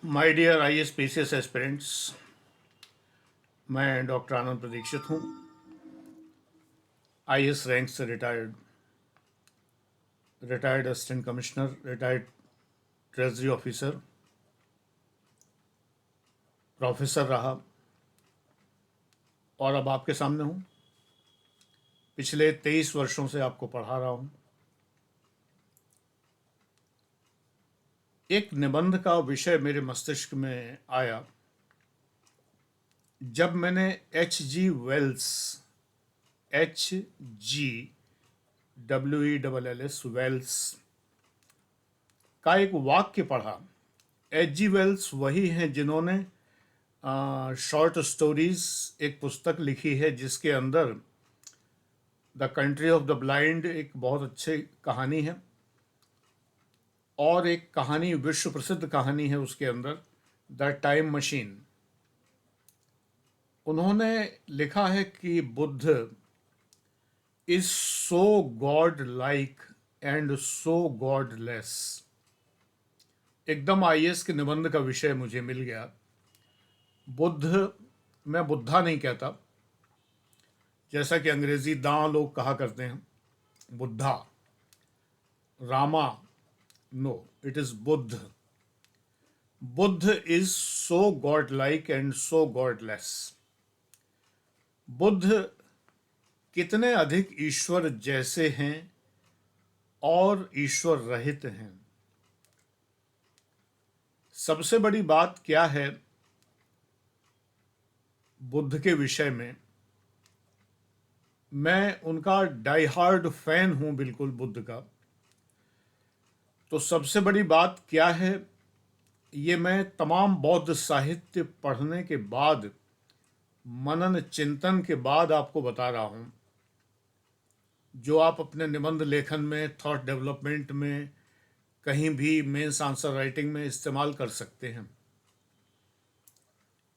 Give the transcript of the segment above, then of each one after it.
My dear IAS PCS aspirants, मैं doctor Anand Pradikshit हूँ। IAS rank से retired assistant commissioner, retired treasury officer, professor रहा और अब आपके सामने हूँ। पिछले 23 वर्षों से आपको पढ़ा रहा हूँ। एक निबंध का विषय मेरे मस्तिष्क में आया जब मैंने H.G. वेल्स का एक वाक्य पढ़ा। H.G. वेल्स वही हैं जिन्होंने शॉर्ट स्टोरीज एक पुस्तक लिखी है जिसके अंदर the country of the blind एक बहुत अच्छी कहानी है और एक कहानी विश्व प्रसिद्ध कहानी है उसके अंदर, द टाइम मशीन। उन्होंने लिखा है कि Buddha is so God like and so godless. एकदम आईएएस के निबंध का विषय मुझे मिल गया। बुद्ध, मैं बुद्धा नहीं कहता, जैसा कि अंग्रेजी दां लोग कहा करते हैं, Buddha, Rama, no, it is Buddha. Buddha is so God like and so godless. Buddha कितने अधिक ईश्वर जैसे हैं और ईश्वर रहित हैं। सबसे बड़ी बात क्या है बुद्ध के विषय में, मैं उनका डाई हार्ड फैन हूं बिल्कुल बुद्ध का। तो सबसे बड़ी बात क्या है, ये मैं तमाम बौद्ध साहित्य पढ़ने के बाद, मनन चिंतन के बाद आपको बता रहा हूं, जो आप अपने निबंध लेखन में, थॉट डेवलपमेंट में, कहीं भी मेंस आंसर राइटिंग में इस्तेमाल कर सकते हैं।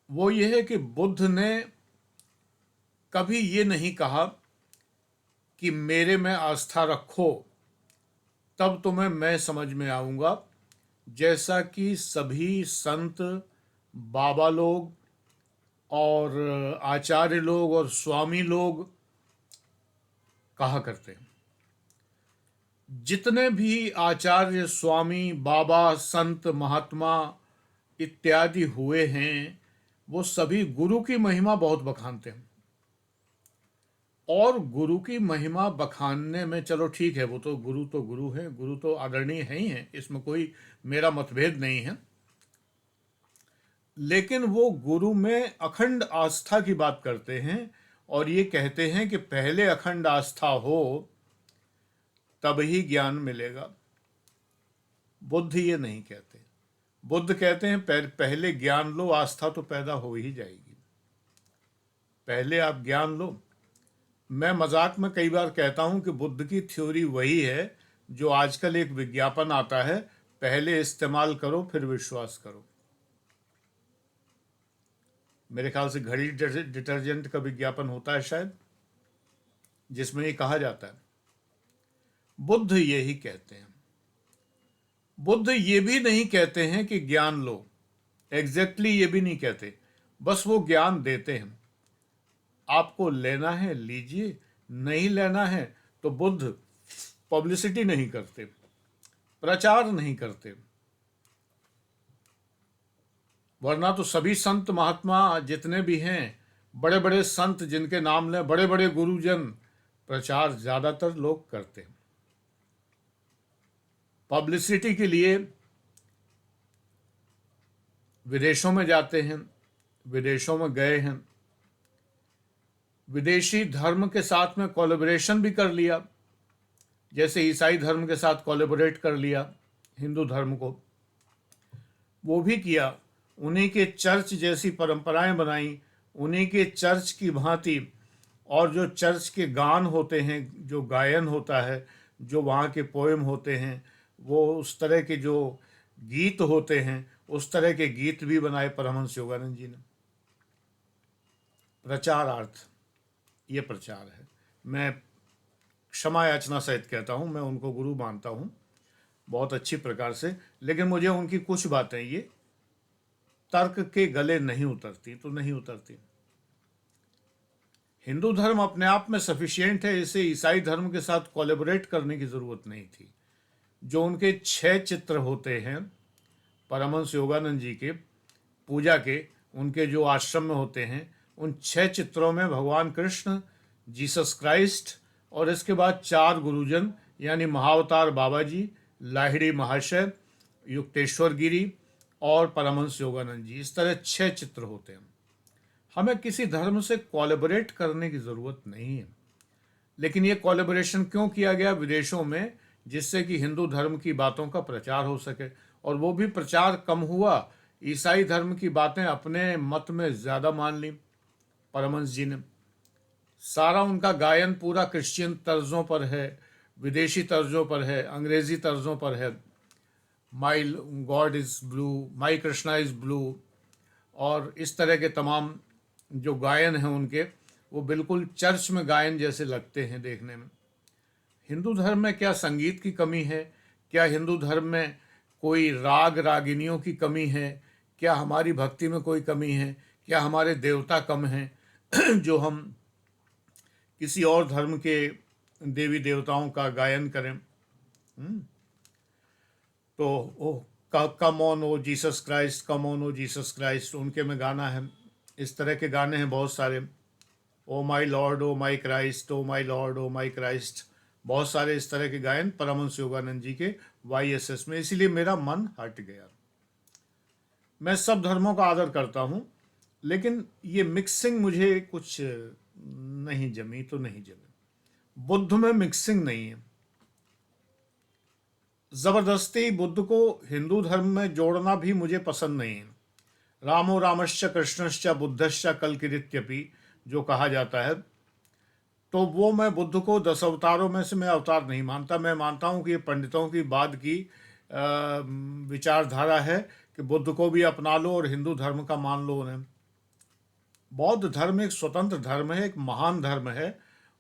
वो ये है कि बुद्ध ने कभी ये नहीं कहा कि मेरे में आस्था रखो तब तुम्हें मैं समझ में आऊँगा, जैसा कि सभी संत, बाबा लोग और आचार्य लोग और स्वामी लोग कहा करते हैं। जितने भी आचार्य, स्वामी, बाबा, संत, महात्मा इत्यादि हुए हैं, वो सभी गुरु की महिमा बहुत बखानते हैं। और गुरु की महिमा बखानने में, चलो ठीक है, वो तो गुरु है, गुरु तो आदरणीय है ही है, इसमें कोई मेरा मतभेद नहीं है। लेकिन वो गुरु में अखंड आस्था की बात करते हैं और ये कहते हैं कि पहले अखंड आस्था हो तब ही ज्ञान मिलेगा। बुद्ध ये नहीं कहते। बुद्ध कहते हैं पहले ज्ञान लो, आस्था तो पैदा हो ही जाएगी। पहले आप ज्ञान लो। मैं मजाक में कई बार कहता हूं कि बुद्ध की थ्योरी वही है जो आजकल एक विज्ञापन आता है, पहले इस्तेमाल करो फिर विश्वास करो। मेरे ख्याल से घड़ी डिटर्जेंट का विज्ञापन होता है शायद, जिसमें ये कहा जाता है। बुद्ध यही कहते हैं। बुद्ध ये भी नहीं कहते हैं कि ज्ञान लो, एग्जैक्टली ये भी नहीं कहते, बस वो ज्ञान देते हैं। आपको लेना है लीजिए, नहीं लेना है तो बुद्ध पब्लिसिटी नहीं करते, प्रचार नहीं करते। वरना तो सभी संत महात्मा जितने भी हैं, बड़े बड़े संत जिनके नाम लें, बड़े बड़े गुरुजन, प्रचार ज़्यादातर लोग करते हैं। पब्लिसिटी के लिए विदेशों में जाते हैं, विदेशों में गए हैं, विदेशी धर्म के साथ में कोलैबोरेशन भी कर लिया, जैसे ईसाई धर्म के साथ कोलैबोरेट कर लिया, हिंदू धर्म को वो भी किया, उन्हीं के चर्च जैसी परंपराएं बनाई, उन्हीं के चर्च की भांति। और जो चर्च के गान होते हैं, जो गायन होता है, जो वहाँ के पोएम होते हैं, वो उस तरह के जो गीत होते हैं, उस तरह के गीत भी बनाए परमहंस योगानंद जी ने। प्रचारार्थ ये प्रचार है। मैं क्षमा याचना सहित कहता हूँ, मैं उनको गुरु मानता हूँ बहुत अच्छी प्रकार से, लेकिन मुझे उनकी कुछ बातें ये तर्क के गले नहीं उतरती तो नहीं उतरती। हिंदू धर्म अपने आप में सफिशिएंट है, इसे ईसाई धर्म के साथ कोलैबोरेट करने की जरूरत नहीं थी। जो उनके 6 चित्र होते हैं परमहंस योगानंद जी के पूजा के, उनके जो आश्रम में होते हैं, उन 6 चित्रों में भगवान कृष्ण, जीसस क्राइस्ट और इसके बाद 4 गुरुजन यानी महाअवतार बाबा जी, लाहिड़ी महाशय, युक्तेश्वर गिरी और परमहंस योगानंद जी, इस तरह 6 चित्र होते हैं। हमें किसी धर्म से कोलैबोरेट करने की ज़रूरत नहीं है। लेकिन ये कोलैबोरेशन क्यों किया गया विदेशों में? जिससे कि हिंदू धर्म की बातों का प्रचार हो सके, और वो भी प्रचार कम हुआ। ईसाई धर्म की बातें अपने मत में ज़्यादा मान ली परमहंस जी ने। सारा उनका गायन पूरा क्रिश्चियन तर्जों पर है, विदेशी तर्जों पर है, अंग्रेज़ी तर्जों पर है। My God is blue, my Krishna is blue, और इस तरह के तमाम जो गायन हैं उनके, वो बिल्कुल चर्च में गायन जैसे लगते हैं देखने में। हिंदू धर्म में क्या संगीत की कमी है? क्या हिंदू धर्म में कोई राग रागिनियों की कमी है? क्या हमारी भक्ति में कोई कमी है? क्या हमारे देवता कम हैं जो हम किसी और धर्म के देवी देवताओं का गायन करें? तो oh come on oh Jesus Christ, come on oh Jesus Christ, उनके में गाना है। इस तरह के गाने हैं बहुत सारे। Oh my Lord, oh my Christ, oh my Lord, oh my Christ, बहुत सारे इस तरह के गायन परमहंस योगानंद जी के YSS में। इसीलिए मेरा मन हट गया। मैं सब धर्मों का आदर करता हूँ, लेकिन ये मिक्सिंग मुझे कुछ नहीं जमी तो नहीं जमी। बुद्ध में मिक्सिंग नहीं है। जबरदस्ती बुद्ध को हिंदू धर्म में जोड़ना भी मुझे पसंद नहीं है। रामो रामश्च कृष्णश्च बुद्धश्च कल्किरित्यपि जो कहा जाता है, तो वो मैं बुद्ध को 10 अवतारों में से मैं अवतार नहीं मानता। मैं मानता हूँ कि ये पंडितों की बाद की विचारधारा है कि बुद्ध को भी अपना लो और हिंदू धर्म का मान लो उन्हें। बौद्ध धर्म एक स्वतंत्र धर्म है, एक महान धर्म है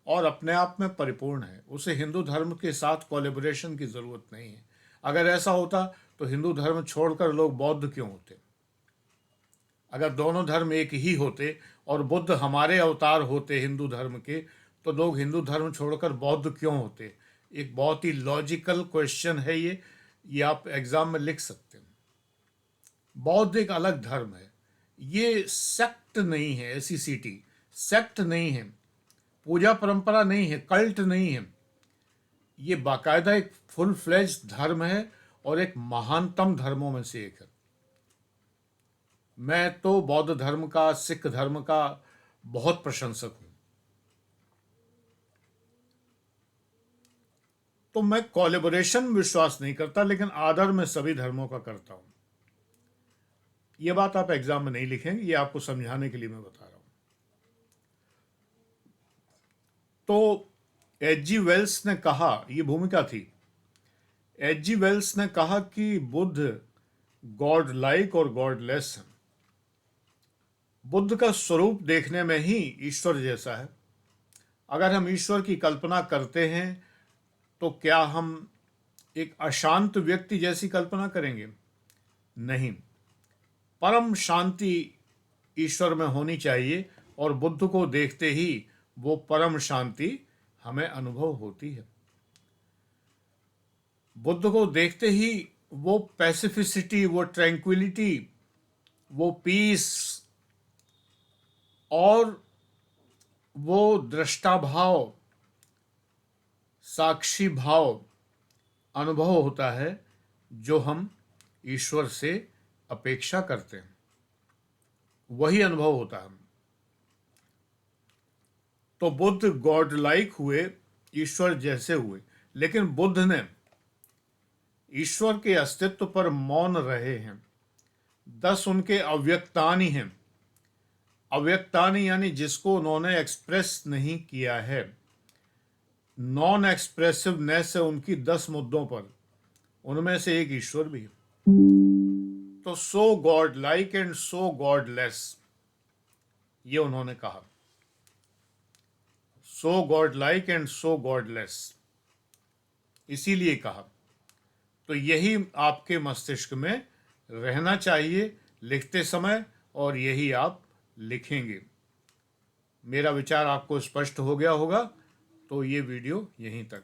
और अपने आप में परिपूर्ण है। उसे हिंदू धर्म के साथ कोलैबोरेशन की ज़रूरत नहीं है। अगर ऐसा होता तो हिंदू धर्म छोड़कर लोग बौद्ध क्यों होते? अगर दोनों धर्म एक ही होते और बुद्ध हमारे अवतार होते हिंदू धर्म के, तो लोग हिंदू धर्म छोड़कर बौद्ध क्यों होते? एक बहुत ही लॉजिकल क्वेश्चन है ये आप एग्जाम में लिख सकते हैं। बौद्ध एक अलग धर्म है, ये सेक्ट नहीं है, SECT सेक्ट नहीं है, पूजा परंपरा नहीं है, कल्ट नहीं है। ये बाकायदा एक फुल फ्लेज धर्म है और एक महानतम धर्मों में से एक है। मैं तो बौद्ध धर्म का, सिख धर्म का बहुत प्रशंसक हूं। तो मैं कोलैबोरेशन में विश्वास नहीं करता, लेकिन आदर मैं सभी धर्मों का करता हूं। ये बात आप एग्जाम में नहीं लिखेंगे, ये आपको समझाने के लिए मैं बता रहा हूं। तो H.G. वेल्स ने कहा, ये भूमिका थी, H.G. वेल्स ने कहा कि बुद्ध गॉड लाइक और गॉडलेस है। बुद्ध का स्वरूप देखने में ही ईश्वर जैसा है। अगर हम ईश्वर की कल्पना करते हैं तो क्या हम एक अशांत व्यक्ति जैसी कल्पना करेंगे? नहीं, परम शांति ईश्वर में होनी चाहिए और बुद्ध को देखते ही वो परम शांति हमें अनुभव होती है। बुद्ध को देखते ही वो पैसिफिसिटी, वो ट्रैंक्विलिटी, वो पीस और वो दृष्टा भाव, साक्षी भाव अनुभव होता है जो हम ईश्वर से अपेक्षा करते हैं। वही अनुभव होता है। तो बुद्ध गॉड लाइक हुए, ईश्वर जैसे हुए, लेकिन बुद्ध ने ईश्वर के अस्तित्व पर मौन रहे हैं। 10 उनके अव्यक्तानि हैं। अव्यक्तानि यानी जिसको उन्होंने एक्सप्रेस नहीं किया है। नॉन एक्सप्रेसिवनेस है उनकी 10 मुद्दों पर, उनमें से एक ईश्वर भी है। तो so God like and so godless, ये उन्होंने कहा। So God like and so godless, इसीलिए कहा। तो यही आपके मस्तिष्क में रहना चाहिए, लिखते समय और यही आप लिखेंगे। मेरा विचार आपको स्पष्ट हो गया होगा। तो ये वीडियो यहीं तक।